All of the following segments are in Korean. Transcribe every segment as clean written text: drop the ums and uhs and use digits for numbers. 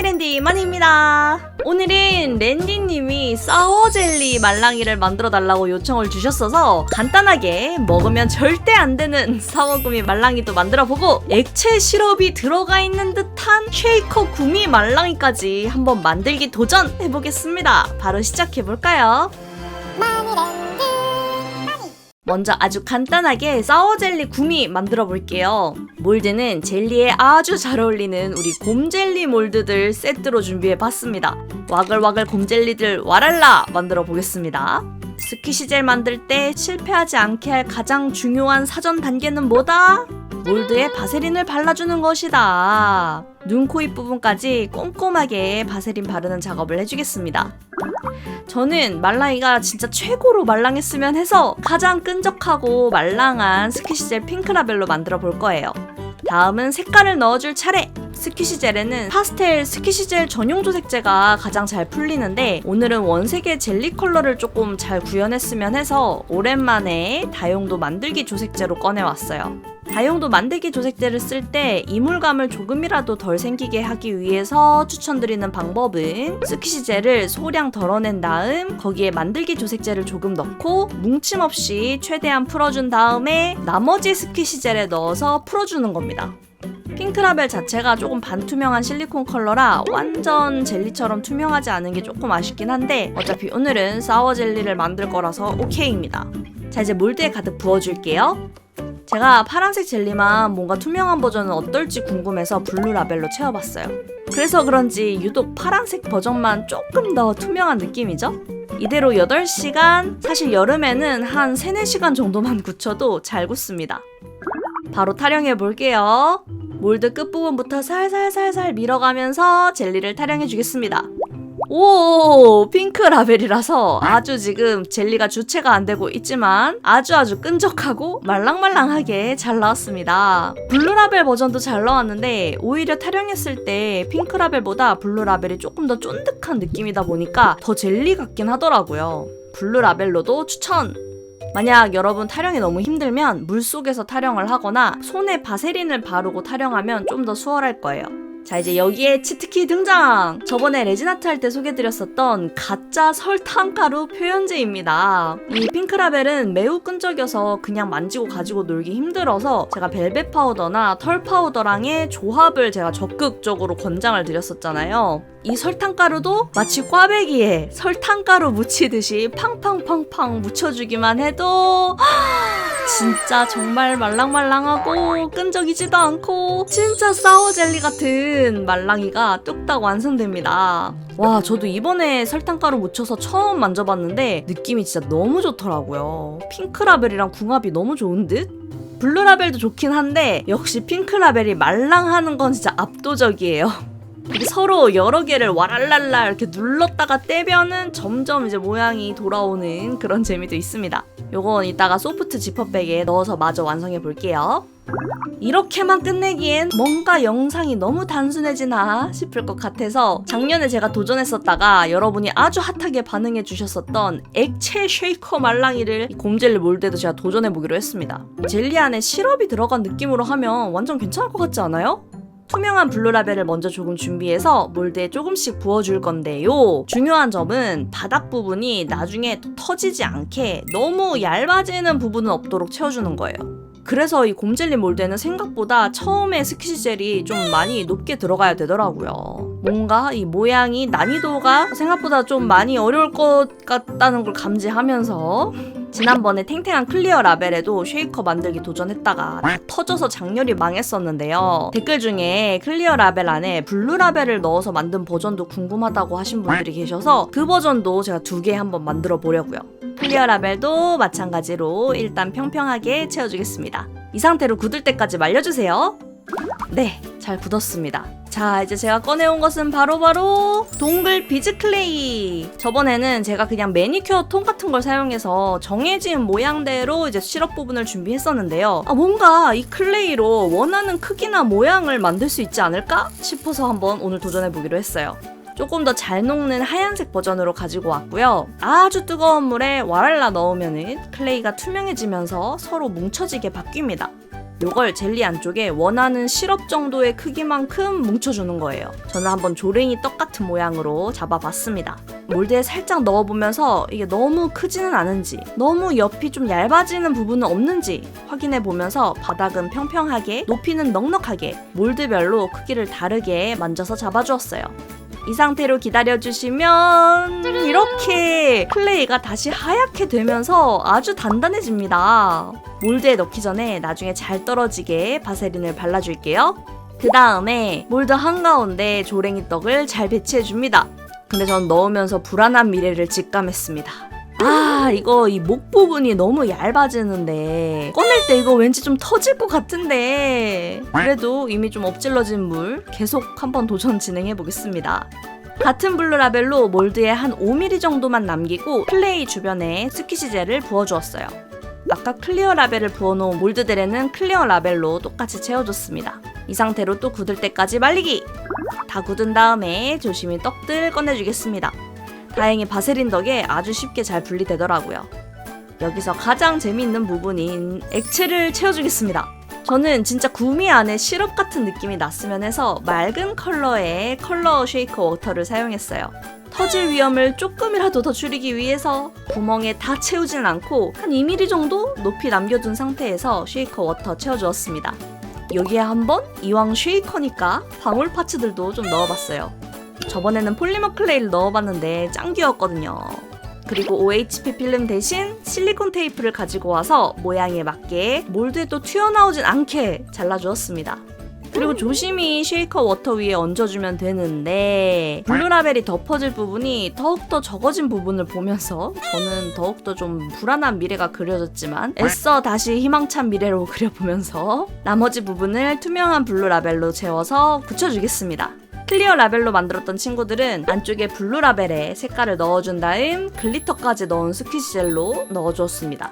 하이랜디만입니다. 오늘은 랜디님이 사워젤리 말랑이를 만들어달라고 요청을 주셨어서 간단하게 먹으면 절대 안되는 사워구미 말랑이도 만들어보고 액체 시럽이 들어가 있는 듯한 쉐이커 구미 말랑이까지 한번 만들기 도전해보겠습니다. 바로 시작해볼까요? 먼저 아주 간단하게 사워젤리 구미 만들어 볼게요. 몰드는 젤리에 아주 잘 어울리는 우리 곰젤리 몰드들 세트로 준비해 봤습니다. 와글와글 곰젤리들 와랄라 만들어 보겠습니다. 스퀴시젤 만들 때 실패하지 않게 할 가장 중요한 사전 단계는 뭐다? 몰드에 바세린을 발라주는 것이다. 눈, 코, 입 부분까지 꼼꼼하게 바세린 바르는 작업을 해주겠습니다. 저는 말랑이가 진짜 최고로 말랑했으면 해서 가장 끈적하고 말랑한 스퀴시젤 핑크라벨로 만들어 볼 거예요. 다음은 색깔을 넣어줄 차례! 스퀴시젤에는 파스텔 스퀴시젤 전용 조색제가 가장 잘 풀리는데 오늘은 원색의 젤리 컬러를 조금 잘 구현했으면 해서 오랜만에 다용도 만들기 조색제로 꺼내왔어요. 다용도 만들기 조색제를 쓸 때 이물감을 조금이라도 덜 생기게 하기 위해서 추천드리는 방법은 스퀴시젤을 소량 덜어낸 다음 거기에 만들기 조색제를 조금 넣고 뭉침 없이 최대한 풀어준 다음에 나머지 스퀴시젤에 넣어서 풀어주는 겁니다. 핑크라벨 자체가 조금 반투명한 실리콘 컬러라 완전 젤리처럼 투명하지 않은 게 조금 아쉽긴 한데 어차피 오늘은 사워젤리를 만들 거라서 오케이입니다. 자, 이제 몰드에 가득 부어줄게요. 제가 파란색 젤리만 뭔가 투명한 버전은 어떨지 궁금해서 블루 라벨로 채워봤어요. 그래서 그런지 유독 파란색 버전만 조금 더 투명한 느낌이죠? 이대로 8시간, 사실 여름에는 한 3, 4시간 정도만 굳혀도 잘 굳습니다. 바로 타령해 볼게요. 몰드 끝부분부터 살살살살 밀어가면서 젤리를 타령해 주겠습니다. 오, 핑크 라벨이라서 아주 지금 젤리가 주체가 안 되고 있지만 아주 끈적하고 말랑말랑하게 잘 나왔습니다. 블루 라벨 버전도 잘 나왔는데 오히려 타령했을 때 핑크 라벨보다 블루 라벨이 조금 더 쫀득한 느낌이다 보니까 더 젤리 같긴 하더라고요. 블루 라벨로도 추천! 만약 여러분 타령이 너무 힘들면 물속에서 타령을 하거나 손에 바세린을 바르고 타령하면 좀 더 수월할 거예요. 자, 이제 여기에 치트키 등장! 저번에 레진아트 할 때 소개드렸었던 가짜 설탕가루 표현제입니다. 이 핑크라벨은 매우 끈적여서 그냥 만지고 가지고 놀기 힘들어서 제가 벨벳 파우더나 털 파우더랑의 조합을 제가 적극적으로 권장을 드렸었잖아요. 이 설탕가루도 마치 꽈배기에 설탕가루 묻히듯이 팡팡팡팡 묻혀주기만 해도 진짜 정말 말랑말랑하고 끈적이지도 않고 진짜 사워젤리 같은 말랑이가 뚝딱 완성됩니다. 와, 저도 이번에 설탕가루 묻혀서 처음 만져봤는데 느낌이 진짜 너무 좋더라고요. 핑크라벨이랑 궁합이 너무 좋은 듯? 블루라벨도 좋긴 한데 역시 핑크라벨이 말랑하는 건 진짜 압도적이에요. 이게 서로 여러 개를 와랄랄라 이렇게 눌렀다가 떼면은 점점 이제 모양이 돌아오는 그런 재미도 있습니다. 요건 이따가 소프트 지퍼백에 넣어서 마저 완성해 볼게요. 이렇게만 끝내기엔 뭔가 영상이 너무 단순해지나 싶을 것 같아서 작년에 제가 도전했었다가 여러분이 아주 핫하게 반응해 주셨었던 액체 쉐이커 말랑이를 곰젤리 몰드에도 제가 도전해 보기로 했습니다. 젤리 안에 시럽이 들어간 느낌으로 하면 완전 괜찮을 것 같지 않아요? 투명한 블루라벨을 먼저 조금 준비해서 몰드에 조금씩 부어줄 건데요. 중요한 점은 바닥 부분이 나중에 터지지 않게 너무 얇아지는 부분은 없도록 채워주는 거예요. 그래서 이 곰젤리 몰드에는 생각보다 처음에 스퀴시젤이 좀 많이 높게 들어가야 되더라고요. 뭔가 이 모양이 난이도가 생각보다 좀 많이 어려울 것 같다는 걸 감지하면서 지난번에 탱탱한 클리어 라벨에도 쉐이커 만들기 도전했다가 다 터져서 장렬히 망했었는데요. 댓글 중에 클리어 라벨 안에 블루 라벨을 넣어서 만든 버전도 궁금하다고 하신 분들이 계셔서 그 버전도 제가 2개 한번 만들어 보려고요. 클리어 라벨도 마찬가지로 일단 평평하게 채워주겠습니다. 이 상태로 굳을 때까지 말려주세요. 네, 잘 굳었습니다. 자, 이제 제가 꺼내온 것은 바로 동글 비즈 클레이. 저번에는 제가 그냥 매니큐어 통 같은 걸 사용해서 정해진 모양대로 이제 시럽 부분을 준비했었는데요. 뭔가 이 클레이로 원하는 크기나 모양을 만들 수 있지 않을까 싶어서 한번 오늘 도전해보기로 했어요. 조금 더 잘 녹는 하얀색 버전으로 가지고 왔고요. 아주 뜨거운 물에 와랄라 넣으면은 클레이가 투명해지면서 서로 뭉쳐지게 바뀝니다. 요걸 젤리 안쪽에 원하는 시럽 정도의 크기만큼 뭉쳐주는 거예요. 저는 한번 조랭이 떡 같은 모양으로 잡아봤습니다. 몰드에 살짝 넣어보면서 이게 너무 크지는 않은지, 너무 옆이 좀 얇아지는 부분은 없는지 확인해보면서 바닥은 평평하게, 높이는 넉넉하게 몰드별로 크기를 다르게 만져서 잡아주었어요. 이 상태로 기다려주시면 이렇게 클레이가 다시 하얗게 되면서 아주 단단해집니다. 몰드에 넣기 전에 나중에 잘 떨어지게 바세린을 발라줄게요. 그 다음에 몰드 한가운데 조랭이 떡을 잘 배치해줍니다. 근데 전 넣으면서 불안한 미래를 직감했습니다. 이거 이 목 부분이 너무 얇아지는데 꺼낼 때 이거 왠지 좀 터질 것 같은데 그래도 이미 좀 엎질러진 물 계속 한번 도전 진행해 보겠습니다. 같은 블루 라벨로 몰드에 한 5mm 정도만 남기고 클레이 주변에 스퀴시 젤을 부어주었어요. 아까 클리어 라벨을 부어놓은 몰드들에는 클리어 라벨로 똑같이 채워줬습니다. 이 상태로 또 굳을 때까지 말리기! 다 굳은 다음에 조심히 떡들 꺼내주겠습니다. 다행히 바세린 덕에 아주 쉽게 잘 분리되더라고요. 여기서 가장 재미있는 부분인 액체를 채워주겠습니다. 저는 진짜 구미 안에 시럽 같은 느낌이 났으면 해서 맑은 컬러의 컬러 쉐이커 워터를 사용했어요. 터질 위험을 조금이라도 더 줄이기 위해서 구멍에 다 채우진 않고 한 2mm 정도 높이 남겨둔 상태에서 쉐이커 워터 채워주었습니다. 여기에 한번 이왕 쉐이커니까 방울 파츠들도 좀 넣어봤어요. 저번에는 폴리머 클레이를 넣어봤는데 짱 귀여웠거든요. 그리고 OHP 필름 대신 실리콘 테이프를 가지고 와서 모양에 맞게 몰드에 또 튀어나오진 않게 잘라주었습니다. 그리고 조심히 쉐이커 워터 위에 얹어주면 되는데 블루 라벨이 덮어질 부분이 더욱더 적어진 부분을 보면서 저는 더욱더 좀 불안한 미래가 그려졌지만 애써 다시 희망찬 미래로 그려보면서 나머지 부분을 투명한 블루 라벨로 채워서 붙여주겠습니다. 클리어 라벨로 만들었던 친구들은 안쪽에 블루 라벨에 색깔을 넣어준 다음 글리터까지 넣은 스퀴시 젤로 넣어주었습니다.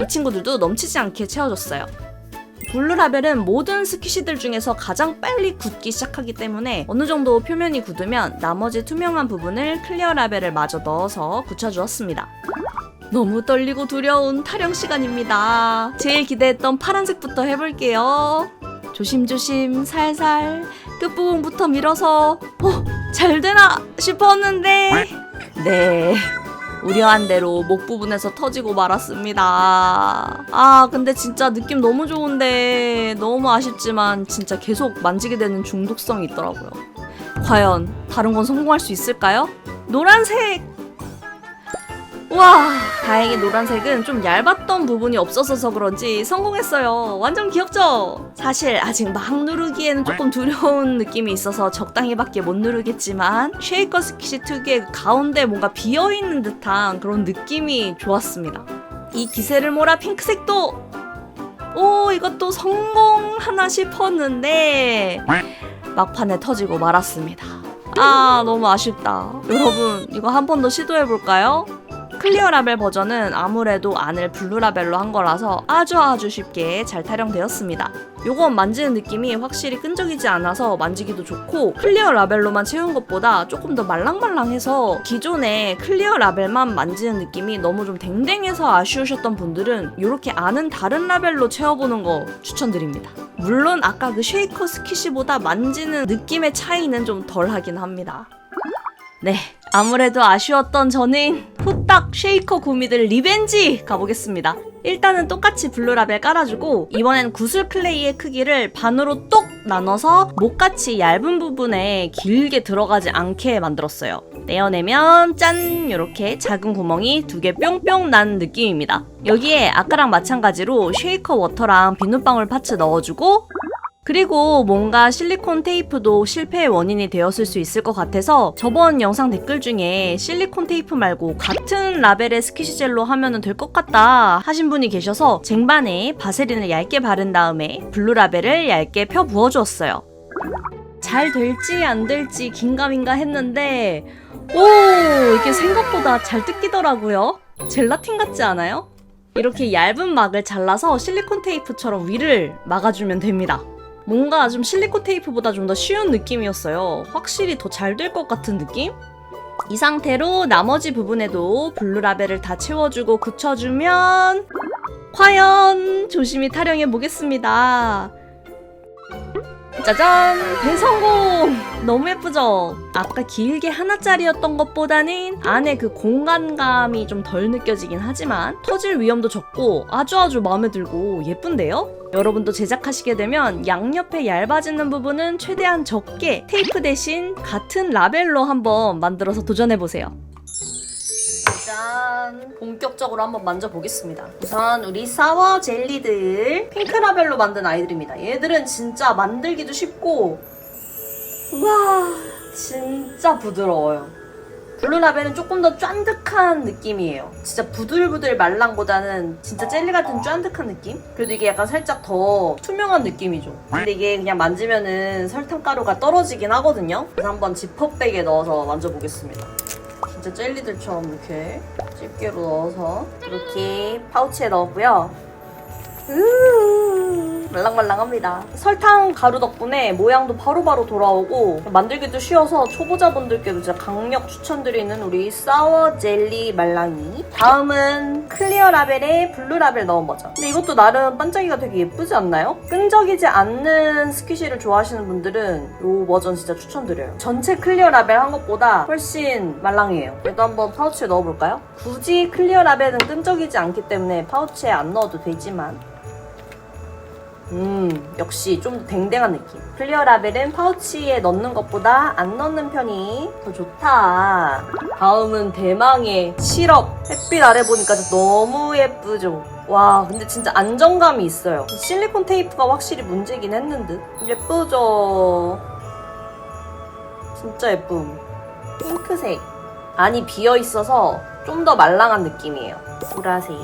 이 친구들도 넘치지 않게 채워줬어요. 블루 라벨은 모든 스퀴시들 중에서 가장 빨리 굳기 시작하기 때문에 어느 정도 표면이 굳으면 나머지 투명한 부분을 클리어 라벨을 마저 넣어서 붙여주었습니다. 너무 떨리고 두려운 타령 시간입니다. 제일 기대했던 파란색부터 해볼게요. 조심조심 살살 끝부분부터 밀어서 잘 되나 싶었는데 네, 우려한 대로 목 부분에서 터지고 말았습니다. 근데 진짜 느낌 너무 좋은데 너무 아쉽지만 진짜 계속 만지게 되는 중독성이 있더라고요. 과연 다른 건 성공할 수 있을까요? 노란색! 와, 다행히 노란색은 좀 얇았던 부분이 없어서 그런지 성공했어요. 완전 귀엽죠? 사실 아직 막 누르기에는 조금 두려운 느낌이 있어서 적당히밖에 못 누르겠지만 쉐이커 스퀴시 특유의 가운데 뭔가 비어있는 듯한 그런 느낌이 좋았습니다. 이 기세를 몰아 핑크색도 이것도 성공하나 싶었는데 막판에 터지고 말았습니다. 너무 아쉽다. 여러분 이거 한 번 더 시도해볼까요? 클리어 라벨 버전은 아무래도 안을 블루 라벨로 한 거라서 아주 쉽게 잘 타령되었습니다. 요건 만지는 느낌이 확실히 끈적이지 않아서 만지기도 좋고 클리어 라벨로만 채운 것보다 조금 더 말랑말랑해서 기존에 클리어 라벨만 만지는 느낌이 너무 좀 댕댕해서 아쉬우셨던 분들은 이렇게 안은 다른 라벨로 채워보는 거 추천드립니다. 물론 아까 그 쉐이커 스퀴시보다 만지는 느낌의 차이는 좀 덜하긴 합니다. 네, 아무래도 아쉬웠던 저는 후딱 쉐이커 구미들 리벤지 가보겠습니다. 일단은 똑같이 블루 라벨 깔아주고 이번엔 구슬 클레이의 크기를 반으로 똑 나눠서 목같이 얇은 부분에 길게 들어가지 않게 만들었어요. 떼어내면 짠! 이렇게 작은 구멍이 2개 뿅뿅 난 느낌입니다. 여기에 아까랑 마찬가지로 쉐이커 워터랑 비눗방울 파츠 넣어주고 그리고 뭔가 실리콘 테이프도 실패의 원인이 되었을 수 있을 것 같아서 저번 영상 댓글 중에 실리콘 테이프 말고 같은 라벨의 스퀴시 젤로 하면 될 것 같다 하신 분이 계셔서 쟁반에 바세린을 얇게 바른 다음에 블루 라벨을 얇게 펴 부어주었어요. 잘 될지 안 될지 긴가민가 했는데 이게 생각보다 잘 뜯기더라고요. 젤라틴 같지 않아요? 이렇게 얇은 막을 잘라서 실리콘 테이프처럼 위를 막아주면 됩니다. 뭔가 좀 실리콘 테이프보다 좀 더 쉬운 느낌이었어요. 확실히 더 잘 될 것 같은 느낌? 이 상태로 나머지 부분에도 블루 라벨을 다 채워주고 굳혀주면 과연 조심히 타령해 보겠습니다. 짜잔! 대성공! 너무 예쁘죠? 아까 길게 하나짜리였던 것보다는 안에 그 공간감이 좀 덜 느껴지긴 하지만 터질 위험도 적고 아주 마음에 들고 예쁜데요? 여러분도 제작하시게 되면 양옆에 얇아지는 부분은 최대한 적게 테이프 대신 같은 라벨로 한번 만들어서 도전해보세요. 짠! 본격적으로 한번 만져보겠습니다. 우선 우리 사워 젤리들 핑크 라벨로 만든 아이들입니다. 얘들은 진짜 만들기도 쉽고 우와 진짜 부드러워요. 블루 라벨은 조금 더 쫀득한 느낌이에요. 진짜 부들부들 말랑보다는 진짜 젤리 같은 쫀득한 느낌? 그래도 이게 약간 살짝 더 투명한 느낌이죠. 근데 이게 그냥 만지면은 설탕가루가 떨어지긴 하거든요. 그래서 한번 지퍼백에 넣어서 만져보겠습니다. 진짜 젤리들처럼 이렇게 집게로 넣어서 이렇게 파우치에 넣었고요. 말랑말랑합니다. 설탕 가루 덕분에 모양도 바로바로 돌아오고 만들기도 쉬워서 초보자분들께도 진짜 강력 추천드리는 우리 사워 젤리 말랑이. 다음은 클리어 라벨에 블루 라벨 넣은 버전. 근데 이것도 나름 반짝이가 되게 예쁘지 않나요? 끈적이지 않는 스퀴시를 좋아하시는 분들은 이 버전 진짜 추천드려요. 전체 클리어 라벨 한 것보다 훨씬 말랑해요. 그래도 한번 파우치에 넣어볼까요? 굳이 클리어 라벨은 끈적이지 않기 때문에 파우치에 안 넣어도 되지만 역시 좀 댕댕한 느낌. 클리어 라벨은 파우치에 넣는 것보다 안 넣는 편이 더 좋다. 다음은 대망의 시럽. 햇빛 아래 보니까 너무 예쁘죠? 와 근데 진짜 안정감이 있어요. 실리콘 테이프가 확실히 문제긴 했는데 예쁘죠? 진짜 예쁨. 핑크색. 안이 비어있어서 좀 더 말랑한 느낌이에요. 보라색.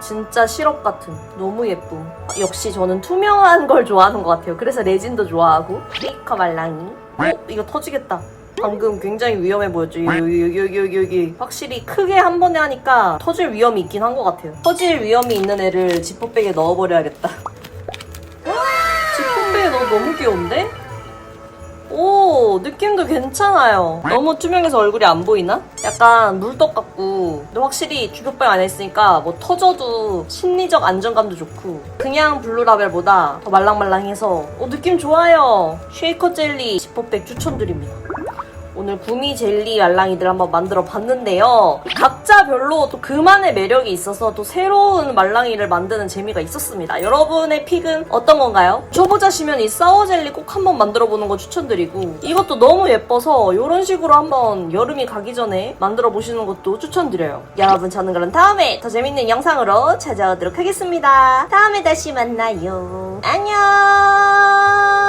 진짜 시럽 같은 너무 예쁨. 역시 저는 투명한 걸 좋아하는 것 같아요. 그래서 레진도 좋아하고. 베이커 말랑이. 이거 터지겠다. 방금 굉장히 위험해 보였죠. 여기 확실히 크게 한 번에 하니까 터질 위험이 있긴 한 것 같아요. 터질 위험이 있는 애를 지퍼백에 넣어버려야겠다. 지퍼백에 넣어 너무 귀여운데? 오 느낌도 괜찮아요. 너무 투명해서 얼굴이 안 보이나? 약간 물떡 같고 근데 확실히 주변백 안에 있으니까 뭐 터져도 심리적 안정감도 좋고 그냥 블루 라벨보다 더 말랑말랑해서 느낌 좋아요. 쉐이커 젤리 지퍼백 추천드립니다. 오늘 구미 젤리 말랑이들 한번 만들어 봤는데요. 각자별로 또 그만의 매력이 있어서 또 새로운 말랑이를 만드는 재미가 있었습니다. 여러분의 픽은 어떤 건가요? 초보자시면 이 사워 젤리 꼭 한번 만들어 보는 거 추천드리고 이것도 너무 예뻐서 이런 식으로 한번 여름이 가기 전에 만들어 보시는 것도 추천드려요. 여러분 저는 그럼 다음에 더 재밌는 영상으로 찾아오도록 하겠습니다. 다음에 다시 만나요. 안녕.